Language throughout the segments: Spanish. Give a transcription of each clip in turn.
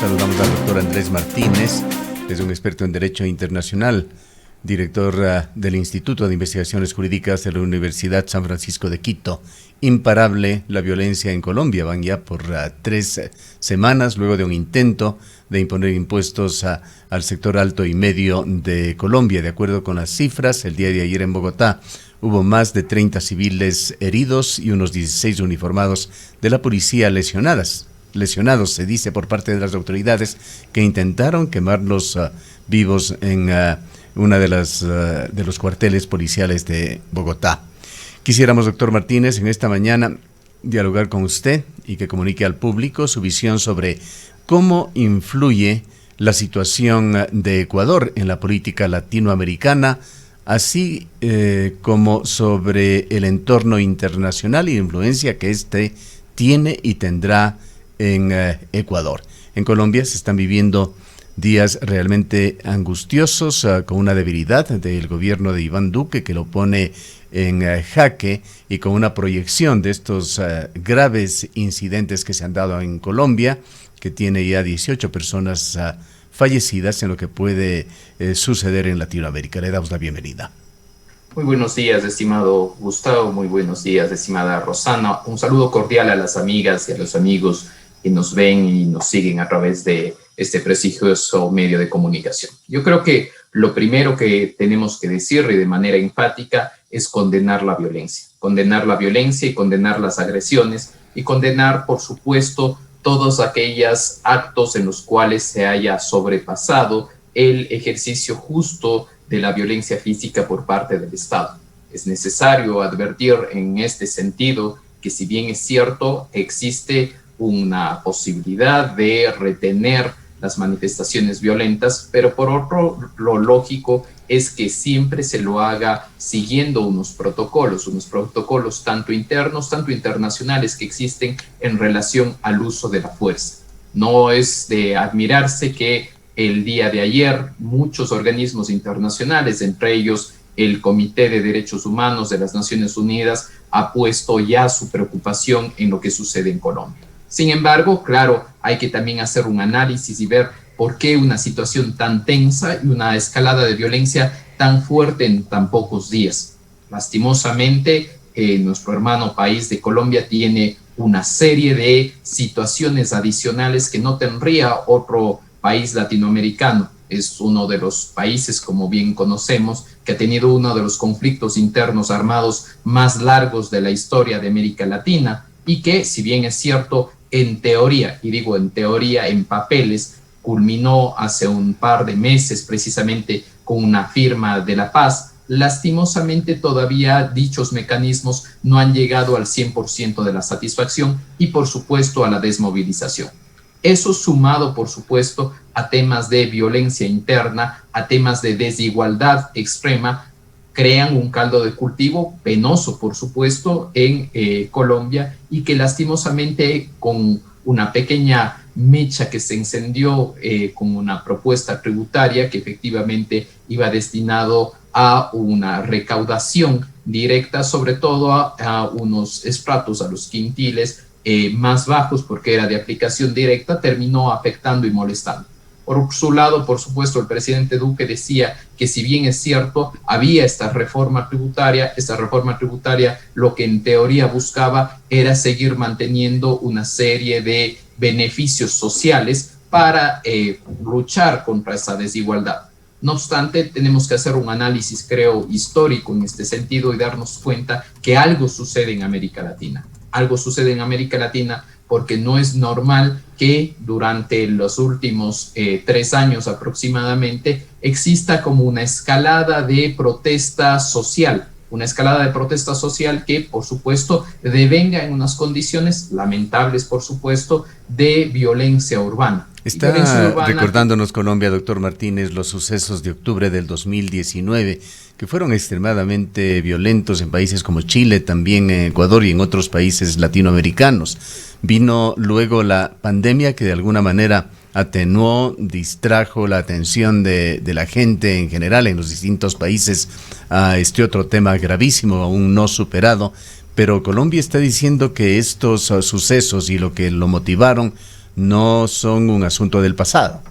Saludamos al doctor Andrés Martínez, es un experto en Derecho Internacional, director del Instituto de Investigaciones Jurídicas de la Universidad San Francisco de Quito. Imparable la violencia en Colombia, van ya por 3 semanas luego de un intento de imponer impuestos al sector alto y medio de Colombia. De acuerdo con las cifras, el día de ayer en Bogotá hubo más de 30 civiles heridos y unos 16 uniformados de la policía lesionados, se dice por parte de las autoridades, que intentaron quemarlos vivos en una de los cuarteles policiales de Bogotá. Quisiéramos, doctor Martínez, en esta mañana dialogar con usted y que comunique al público su visión sobre cómo influye la situación de Ecuador en la política latinoamericana, así como sobre el entorno internacional y la influencia que éste tiene y tendrá en Ecuador. En Colombia se están viviendo días realmente angustiosos, con una debilidad del gobierno de Iván Duque que lo pone en jaque, y con una proyección de estos graves incidentes que se han dado en Colombia, que tiene ya 18 personas fallecidas en lo que puede suceder en Latinoamérica. Le damos la bienvenida. Muy buenos días, estimado Gustavo, muy buenos días, estimada Rosana. Un saludo cordial a las amigas y a los amigos que nos ven y nos siguen a través de este prestigioso medio de comunicación. Yo creo que lo primero que tenemos que decir, y de manera enfática, es condenar la violencia y condenar las agresiones y condenar, por supuesto, todos aquellos actos en los cuales se haya sobrepasado el ejercicio justo de la violencia física por parte del Estado. Es necesario advertir en este sentido que, si bien es cierto, existe una posibilidad de retener las manifestaciones violentas, pero por otro, lo lógico es que siempre se lo haga siguiendo unos protocolos tanto internos, tanto internacionales, que existen en relación al uso de la fuerza. No es de admirarse que el día de ayer muchos organismos internacionales, entre ellos el Comité de Derechos Humanos de las Naciones Unidas, ha puesto ya su preocupación en lo que sucede en Colombia. Sin embargo, claro, hay que también hacer un análisis y ver por qué una situación tan tensa y una escalada de violencia tan fuerte en tan pocos días. Lastimosamente, nuestro hermano país de Colombia tiene una serie de situaciones adicionales que no tendría otro país latinoamericano. Es uno de los países, como bien conocemos, que ha tenido uno de los conflictos internos armados más largos de la historia de América Latina, y que, si bien es cierto, en teoría, y digo en teoría, en papeles, culminó hace un par de meses precisamente con una firma de la paz, lastimosamente todavía dichos mecanismos no han llegado al 100% de la satisfacción y, por supuesto, a la desmovilización. Eso, sumado, por supuesto, a temas de violencia interna, a temas de desigualdad extrema, crean un caldo de cultivo penoso, por supuesto, en Colombia, y que lastimosamente, con una pequeña mecha que se encendió con una propuesta tributaria que efectivamente iba destinado a una recaudación directa, sobre todo a unos estratos, a los quintiles más bajos, porque era de aplicación directa, terminó afectando y molestando. Por su lado, por supuesto, el presidente Duque decía que, si bien es cierto, había esta reforma tributaria lo que en teoría buscaba era seguir manteniendo una serie de beneficios sociales para luchar contra esa desigualdad. No obstante, tenemos que hacer un análisis, creo, histórico en este sentido y darnos cuenta que algo sucede en América Latina. Algo sucede en América Latina porque no es normal que durante los últimos 3 años aproximadamente exista como una escalada de protesta social, que, por supuesto, devenga en unas condiciones lamentables, por supuesto, de violencia urbana. Está recordándonos Colombia, doctor Martínez, los sucesos de octubre del 2019, que fueron extremadamente violentos en países como Chile, también en Ecuador y en otros países latinoamericanos. Vino luego la pandemia, que de alguna manera atenuó, distrajo la atención de la gente en general en los distintos países a este otro tema gravísimo, aún no superado. Pero Colombia está diciendo que estos sucesos y lo que lo motivaron no son un asunto del pasado.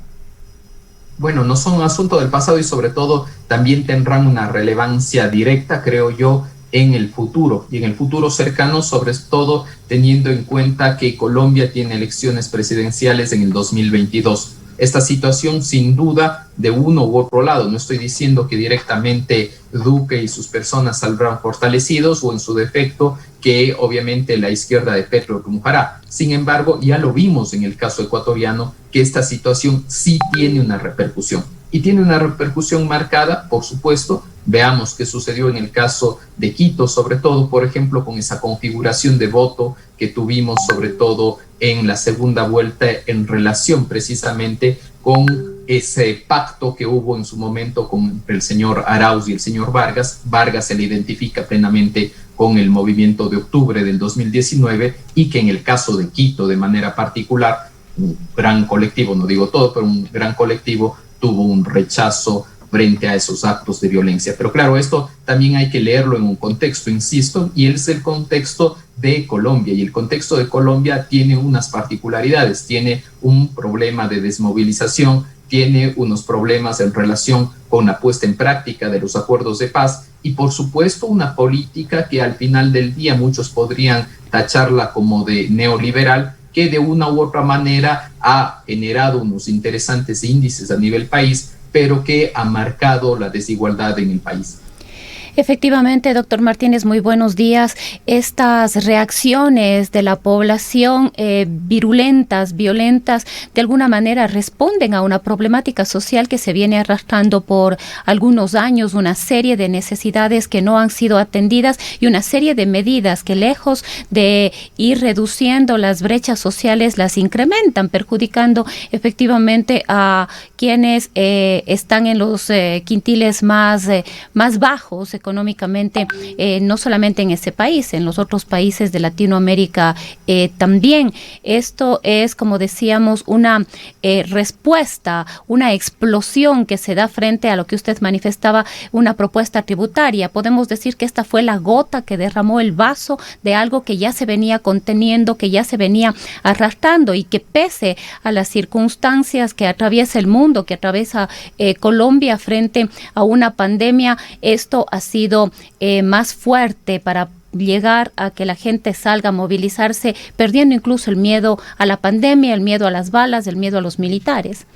Bueno, no son un asunto del pasado y sobre todo también tendrán una relevancia directa, creo yo, en el futuro y en el futuro cercano, sobre todo teniendo en cuenta que Colombia tiene elecciones presidenciales en el 2022. Esta situación sin duda de uno u otro lado, no estoy diciendo que directamente Duque y sus personas saldrán fortalecidos o en su defecto que obviamente la izquierda de Petro triunfará. Sin embargo, ya lo vimos en el caso ecuatoriano que esta situación sí tiene una repercusión y tiene una repercusión marcada, por supuesto. Veamos qué sucedió en el caso de Quito, sobre todo, por ejemplo, con esa configuración de voto que tuvimos, sobre todo en la segunda vuelta, en relación precisamente con ese pacto que hubo en su momento con el señor Arauz y el señor Vargas. Vargas se le identifica plenamente con el movimiento de octubre del 2019 y que en el caso de Quito, de manera particular, un gran colectivo, no digo todo, pero un gran colectivo tuvo un rechazo frente a esos actos de violencia. Pero claro, esto también hay que leerlo en un contexto, insisto, y es el contexto de Colombia. Y el contexto de Colombia tiene unas particularidades, tiene un problema de desmovilización, tiene unos problemas en relación con la puesta en práctica de los acuerdos de paz y, por supuesto, una política que al final del día muchos podrían tacharla como de neoliberal, que de una u otra manera ha generado unos interesantes índices a nivel país, pero que ha marcado la desigualdad en el país. Efectivamente, doctor Martínez, muy buenos días. Estas reacciones de la población virulentas, violentas, de alguna manera responden a una problemática social que se viene arrastrando por algunos años, una serie de necesidades que no han sido atendidas y una serie de medidas que, lejos de ir reduciendo las brechas sociales, las incrementan, perjudicando efectivamente a quienes están en los quintiles más bajos económicamente, no solamente en ese país, en los otros países de Latinoamérica también. Esto es, como decíamos, una respuesta, una explosión que se da frente a lo que usted manifestaba, una propuesta tributaria. Podemos decir que esta fue la gota que derramó el vaso de algo que ya se venía conteniendo, que ya se venía arrastrando y que, pese a las circunstancias que atraviesa el mundo, que atraviesa Colombia frente a una pandemia, esto ha sido más fuerte para llegar a que la gente salga a movilizarse, perdiendo incluso el miedo a la pandemia, el miedo a las balas, el miedo a los militares.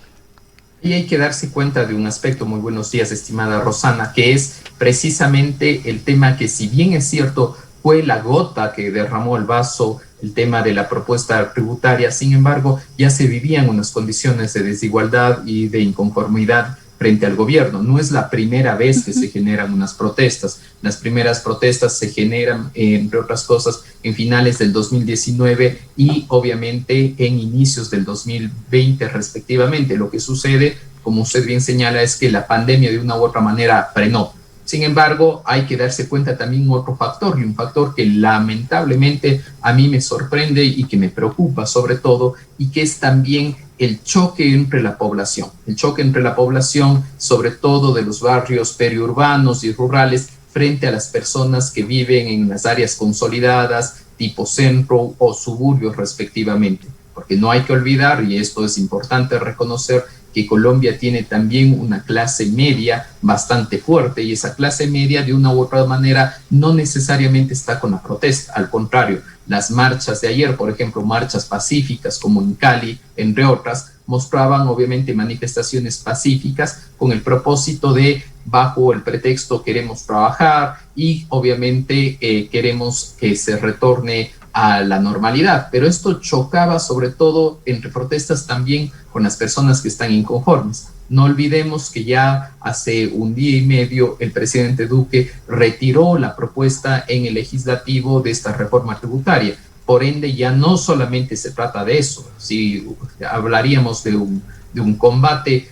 Y hay que darse cuenta de un aspecto, muy buenos días, estimada Rosana, que es precisamente el tema que, si bien es cierto, fue la gota que derramó el vaso, el tema de la propuesta tributaria, sin embargo, ya se vivían unas condiciones de desigualdad y de inconformidad frente al gobierno. No es la primera vez que se generan unas protestas. Las primeras protestas se generan, entre otras cosas, en finales del 2019 y obviamente en inicios del 2020 respectivamente. Lo que sucede, como usted bien señala, es que la pandemia de una u otra manera frenó. Sin embargo, hay que darse cuenta también otro factor, y un factor que lamentablemente a mí me sorprende y que me preocupa sobre todo, y que es también el choque entre la población. El choque entre la población, sobre todo de los barrios periurbanos y rurales, frente a las personas que viven en las áreas consolidadas, tipo centro o suburbios respectivamente. Porque no hay que olvidar, y esto es importante reconocer, que Colombia tiene también una clase media bastante fuerte, y esa clase media de una u otra manera no necesariamente está con la protesta. Al contrario, las marchas de ayer, por ejemplo, marchas pacíficas como en Cali, entre otras, mostraban obviamente manifestaciones pacíficas con el propósito de, bajo el pretexto queremos trabajar y obviamente queremos que se retorne a la normalidad, pero esto chocaba sobre todo entre protestas también con las personas que están inconformes. No olvidemos que ya hace un día y medio el presidente Duque retiró la propuesta en el legislativo de esta reforma tributaria. Por ende, ya no solamente se trata de eso. Si hablaríamos de un combate,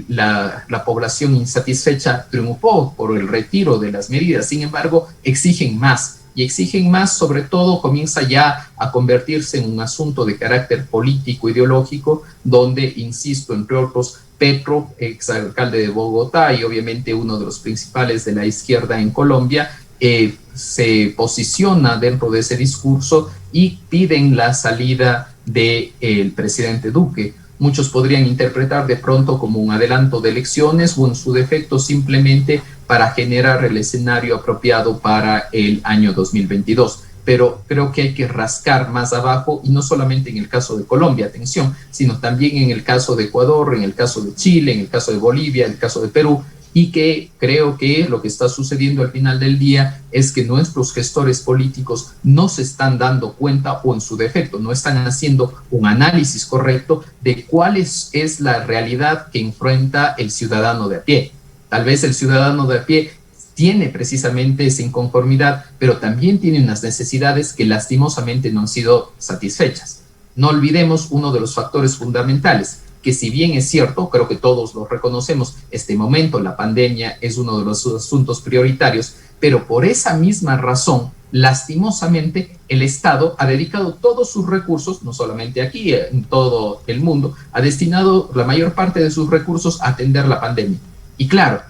la población insatisfecha triunfó por el retiro de las medidas. Sin embargo, exigen más. Y exigen más, sobre todo comienza ya a convertirse en un asunto de carácter político, ideológico, donde, insisto, entre otros, Petro, exalcalde de Bogotá y obviamente uno de los principales de la izquierda en Colombia, se posiciona dentro de ese discurso y piden la salida del presidente Duque. Muchos podrían interpretar de pronto como un adelanto de elecciones o en su defecto simplemente para generar el escenario apropiado para el año 2022. Pero creo que hay que rascar más abajo, y no solamente en el caso de Colombia, atención, sino también en el caso de Ecuador, en el caso de Chile, en el caso de Bolivia, en el caso de Perú, y que creo que lo que está sucediendo al final del día es que nuestros gestores políticos no se están dando cuenta, o en su defecto no están haciendo un análisis correcto de cuál es la realidad que enfrenta el ciudadano de a pie. Tal vez el ciudadano de a pie tiene precisamente esa inconformidad, pero también tiene unas necesidades que lastimosamente no han sido satisfechas. No olvidemos uno de los factores fundamentales, que si bien es cierto, creo que todos lo reconocemos, este momento, la pandemia, es uno de los asuntos prioritarios, pero por esa misma razón, lastimosamente, el Estado ha dedicado todos sus recursos, no solamente aquí, en todo el mundo, ha destinado la mayor parte de sus recursos a atender la pandemia. Y claro,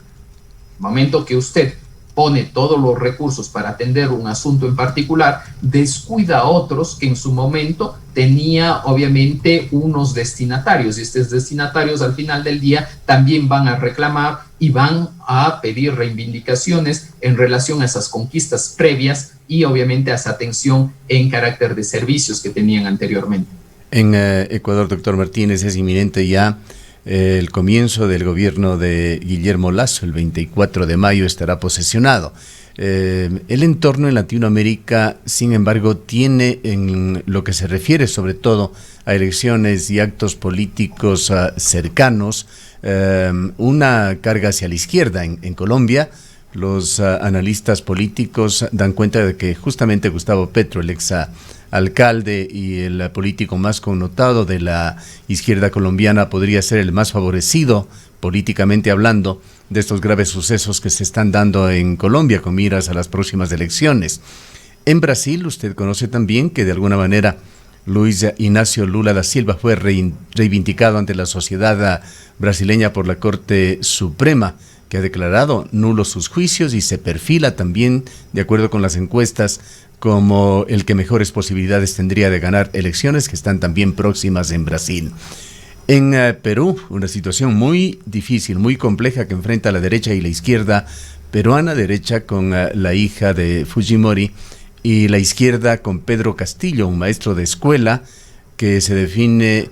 el momento que usted pone todos los recursos para atender un asunto en particular, descuida a otros que en su momento tenía obviamente unos destinatarios, y estos destinatarios al final del día también van a reclamar y van a pedir reivindicaciones en relación a esas conquistas previas y obviamente a esa atención en carácter de servicios que tenían anteriormente. En Ecuador, doctor Martínez, es inminente ya el comienzo del gobierno de Guillermo Lasso. El 24 de mayo estará posesionado. El entorno en Latinoamérica, sin embargo, tiene, en lo que se refiere sobre todo a elecciones y actos políticos cercanos, una carga hacia la izquierda. En Colombia, los analistas políticos dan cuenta de que justamente Gustavo Petro, el ex alcalde y el político más connotado de la izquierda colombiana, podría ser el más favorecido políticamente hablando de estos graves sucesos que se están dando en Colombia con miras a las próximas elecciones. En Brasil, usted conoce también que de alguna manera Luiz Inácio Lula da Silva fue reivindicado ante la sociedad brasileña por la Corte Suprema, que ha declarado nulos sus juicios y se perfila también, de acuerdo con las encuestas, como el que mejores posibilidades tendría de ganar elecciones que están también próximas en Brasil. En Perú, una situación muy difícil, muy compleja que enfrenta la derecha y la izquierda peruana, derecha con la hija de Fujimori y la izquierda con Pedro Castillo, un maestro de escuela que se define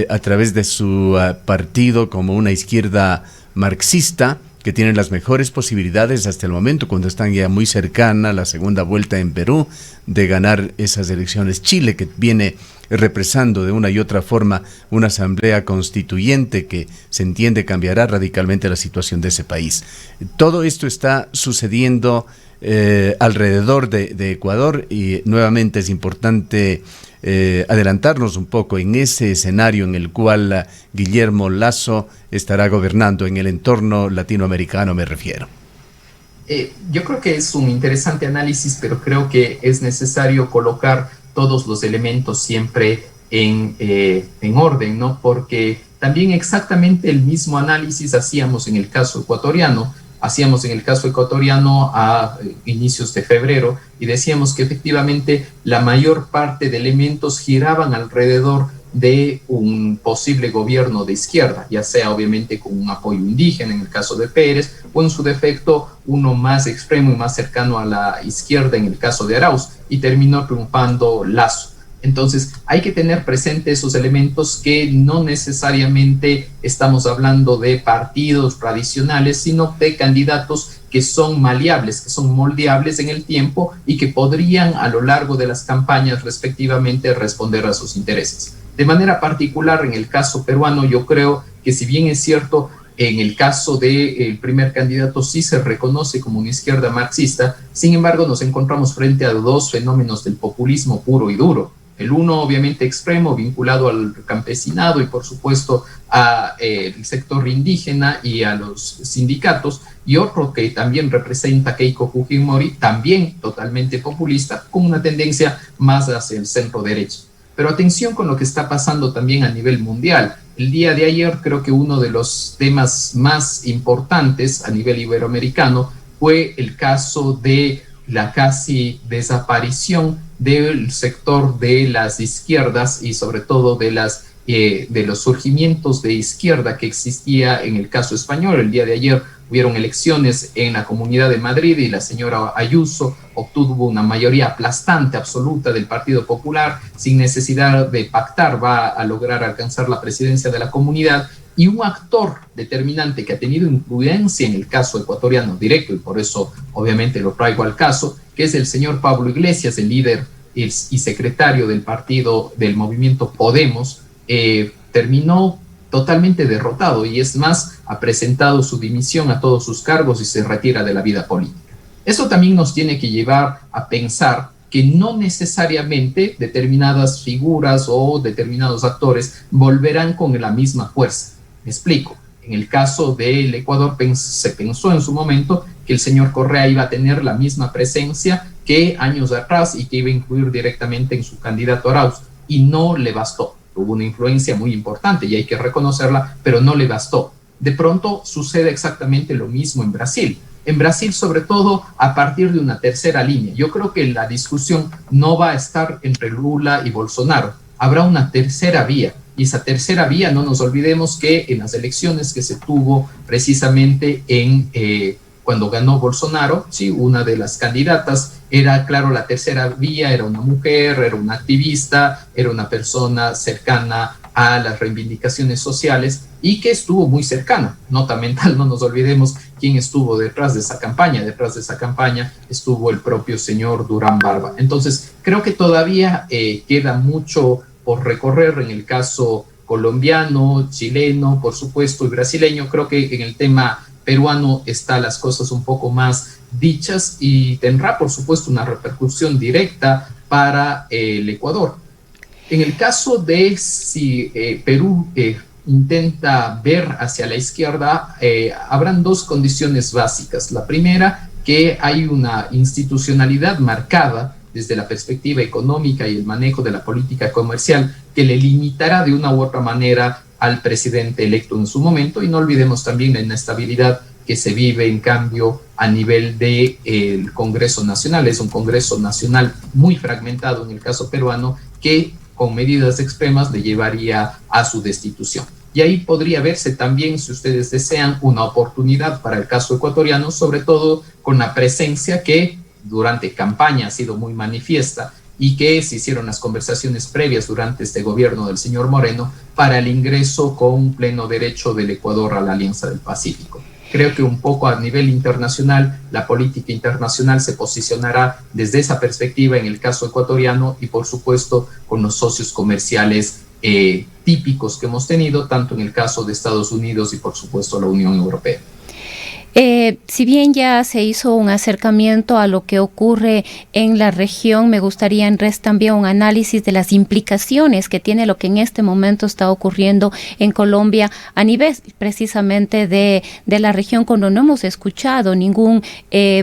a través de su partido como una izquierda marxista, que tienen las mejores posibilidades hasta el momento, cuando están ya muy cercana la segunda vuelta en Perú, de ganar esas elecciones. Chile, que viene represando de una y otra forma una asamblea constituyente que se entiende cambiará radicalmente la situación de ese país. Todo esto está sucediendo alrededor de Ecuador, y nuevamente es importante adelantarnos un poco en ese escenario en el cual Guillermo Lasso estará gobernando en el entorno latinoamericano, me refiero. Yo creo que es un interesante análisis, pero creo que es necesario colocar todos los elementos siempre en orden, ¿no? Porque también exactamente el mismo análisis hacíamos en el caso ecuatoriano. A inicios de febrero, y decíamos que efectivamente la mayor parte de elementos giraban alrededor de un posible gobierno de izquierda, ya sea obviamente con un apoyo indígena en el caso de Pérez, o en su defecto uno más extremo y más cercano a la izquierda en el caso de Arauz, y terminó triunfando Lasso. Entonces hay que tener presente esos elementos, que no necesariamente estamos hablando de partidos tradicionales, sino de candidatos que son maleables, que son moldeables en el tiempo y que podrían a lo largo de las campañas respectivamente responder a sus intereses. De manera particular, en el caso peruano, yo creo que si bien es cierto, en el caso del primer candidato sí se reconoce como una izquierda marxista, sin embargo nos encontramos frente a dos fenómenos del populismo puro y duro. El uno obviamente extremo, vinculado al campesinado y por supuesto al sector indígena y a los sindicatos, y otro que también representa Keiko Fujimori, también totalmente populista, con una tendencia más hacia el centro derecha. Pero atención con lo que está pasando también a nivel mundial. El día de ayer creo que uno de los temas más importantes a nivel iberoamericano fue el caso de la casi desaparición del sector de las izquierdas y sobre todo de los surgimientos de izquierda que existía en el caso español. El día de ayer hubieron elecciones en la Comunidad de Madrid y la señora Ayuso obtuvo una mayoría aplastante absoluta del Partido Popular, sin necesidad de pactar, va a lograr alcanzar la presidencia de la Comunidad. Y un actor determinante que ha tenido influencia en el caso ecuatoriano directo, y por eso obviamente lo traigo al caso, que es el señor Pablo Iglesias, el líder y secretario del partido del movimiento Podemos, terminó totalmente derrotado y es más, ha presentado su dimisión a todos sus cargos y se retira de la vida política. Eso también nos tiene que llevar a pensar que no necesariamente determinadas figuras o determinados actores volverán con la misma fuerza. Me explico. En el caso del Ecuador se pensó en su momento que el señor Correa iba a tener la misma presencia que años atrás y que iba a incluir directamente en su candidato Arauz, y no le bastó. Tuvo una influencia muy importante y hay que reconocerla, pero no le bastó. De pronto sucede exactamente lo mismo en Brasil. En Brasil, sobre todo, a partir de una tercera línea. Yo creo que la discusión no va a estar entre Lula y Bolsonaro. Habrá una tercera vía. Y esa tercera vía, no nos olvidemos que en las elecciones que se tuvo precisamente cuando ganó Bolsonaro, ¿sí? Una de las candidatas era, claro, la tercera vía, era una mujer, era una activista, era una persona cercana a las reivindicaciones sociales y que estuvo muy cercana. Nota mental, no nos olvidemos quién estuvo detrás de esa campaña. Detrás de esa campaña estuvo el propio señor Durán Barba. Entonces, creo que todavía queda mucho por recorrer en el caso colombiano, chileno, por supuesto, y brasileño. Creo que en el tema peruano están las cosas un poco más dichas y tendrá, por supuesto, una repercusión directa para el Ecuador. En el caso de si Perú intenta ver hacia la izquierda, habrán dos condiciones básicas. La primera, que hay una institucionalidad marcada desde la perspectiva económica y el manejo de la política comercial que le limitará de una u otra manera al presidente electo en su momento. Y no olvidemos también la inestabilidad que se vive en cambio a nivel del Congreso Nacional. Es un Congreso Nacional muy fragmentado en el caso peruano que con medidas extremas le llevaría a su destitución. Y ahí podría verse también, si ustedes desean, una oportunidad para el caso ecuatoriano, sobre todo con la presencia que durante campaña ha sido muy manifiesta y que se hicieron las conversaciones previas durante este gobierno del señor Moreno para el ingreso con pleno derecho del Ecuador a la Alianza del Pacífico. Creo que un poco a nivel internacional, la política internacional se posicionará desde esa perspectiva en el caso ecuatoriano y por supuesto con los socios comerciales típicos que hemos tenido, tanto en el caso de Estados Unidos y por supuesto la Unión Europea. Si bien ya se hizo un acercamiento a lo que ocurre en la región, me gustaría también un análisis de las implicaciones que tiene lo que en este momento está ocurriendo en Colombia a nivel precisamente de la región, cuando no hemos escuchado ningún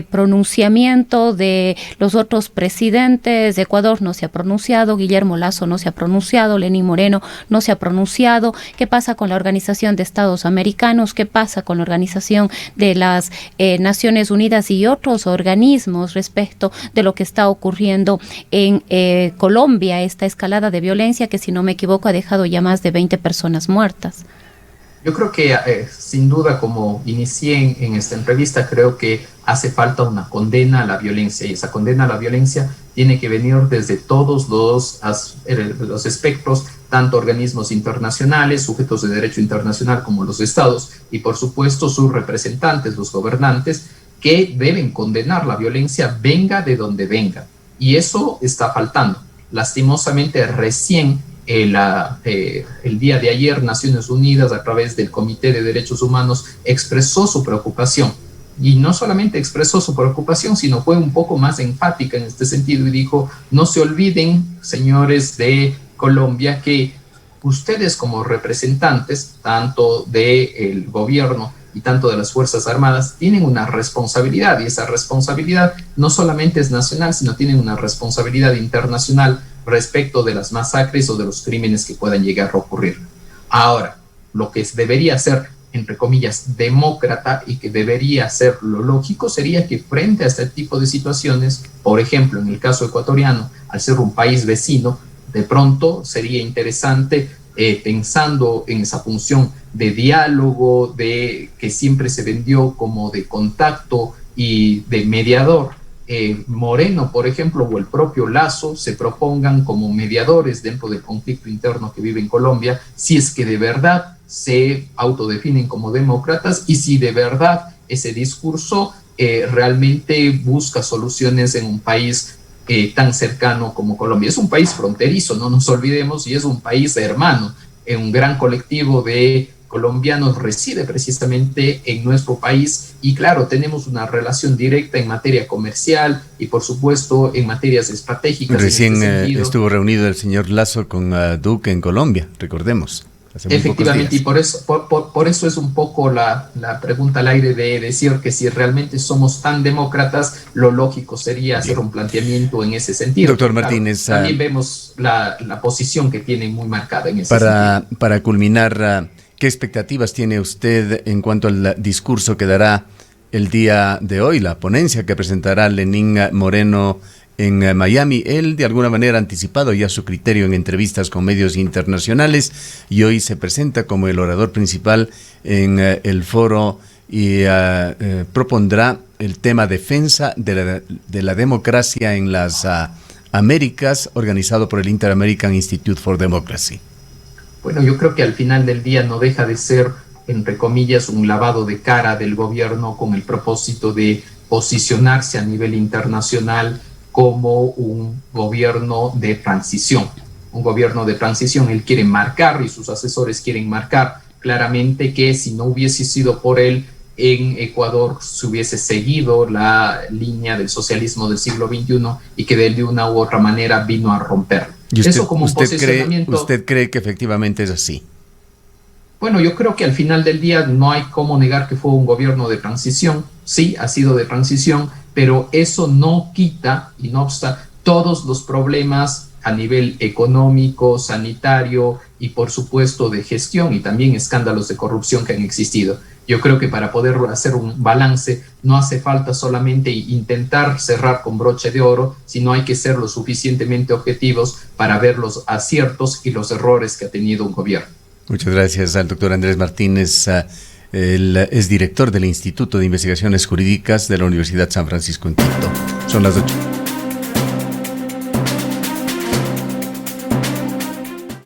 pronunciamiento de los otros presidentes. De Ecuador no se ha pronunciado, Guillermo Lasso no se ha pronunciado, Lenín Moreno no se ha pronunciado. ¿Qué pasa con la Organización de Estados Americanos? ¿Qué pasa con la Organización de las Naciones Unidas y otros organismos respecto de lo que está ocurriendo en Colombia, esta escalada de violencia que, si no me equivoco, ha dejado ya más de 20 personas muertas? Yo creo que sin duda, como inicié en esta entrevista, creo que hace falta una condena a la violencia, y esa condena a la violencia tiene que venir desde todos los espectros, tanto organismos internacionales, sujetos de derecho internacional como los estados y por supuesto sus representantes, los gobernantes, que deben condenar la violencia venga de donde venga. Y eso está faltando. Lastimosamente, recién el día de ayer Naciones Unidas, a través del Comité de Derechos Humanos, expresó su preocupación. Y no solamente expresó su preocupación, sino fue un poco más enfática en este sentido y dijo: no se olviden, señores de Colombia, que ustedes como representantes, tanto del gobierno y tanto de las Fuerzas Armadas, tienen una responsabilidad, y esa responsabilidad no solamente es nacional, sino tienen una responsabilidad internacional respecto de las masacres o de los crímenes que puedan llegar a ocurrir. Ahora, lo que debería ser entre comillas, demócrata y que debería ser lo lógico, sería que frente a este tipo de situaciones, por ejemplo, en el caso ecuatoriano, al ser un país vecino, de pronto sería interesante, pensando en esa función de diálogo, de que siempre se vendió como de contacto y de mediador, Moreno, por ejemplo, o el propio Lasso se propongan como mediadores dentro del conflicto interno que vive en Colombia, si es que de verdad se autodefinen como demócratas y si de verdad ese discurso realmente busca soluciones en un país tan cercano como Colombia. Es un país fronterizo, no nos olvidemos, y es un país hermano. Un gran colectivo de colombianos reside precisamente en nuestro país y claro, tenemos una relación directa en materia comercial y por supuesto en materias estratégicas. Recién estuvo reunido el señor Lasso con Duque en Colombia, recordemos. Efectivamente, y por eso es un poco la pregunta al aire de decir que si realmente somos tan demócratas, lo lógico sería hacer un planteamiento en ese sentido. Doctor Martínez, claro, también vemos la posición que tiene muy marcada en ese sentido. Para culminar, ¿qué expectativas tiene usted en cuanto al discurso que dará el día de hoy, la ponencia que presentará Lenín Moreno en Miami? Él de alguna manera ha anticipado ya su criterio en entrevistas con medios internacionales y hoy se presenta como el orador principal en el foro y propondrá el tema defensa de la democracia en las Américas, organizado por el Inter-American Institute for Democracy. Bueno, yo creo que al final del día no deja de ser, entre comillas, un lavado de cara del gobierno con el propósito de posicionarse a nivel internacional como un gobierno de transición. Un gobierno de transición, él quiere marcar y sus asesores quieren marcar claramente que si no hubiese sido por él, en Ecuador se hubiese seguido la línea del socialismo del siglo XXI y que de él de una u otra manera vino a romperlo. ¿Y usted, eso como un posicionamiento? ¿Usted cree que efectivamente es así? Bueno, yo creo que al final del día no hay cómo negar que fue un gobierno de transición. Sí, ha sido de transición, pero eso no quita y no obsta todos los problemas a nivel económico, sanitario y por supuesto de gestión y también escándalos de corrupción que han existido. Yo creo que para poder hacer un balance no hace falta solamente intentar cerrar con broche de oro, sino hay que ser lo suficientemente objetivos para ver los aciertos y los errores que ha tenido un gobierno. Muchas gracias al doctor Andrés Martínez. Él es director del Instituto de Investigaciones Jurídicas de la Universidad San Francisco en Quito. Son las 8.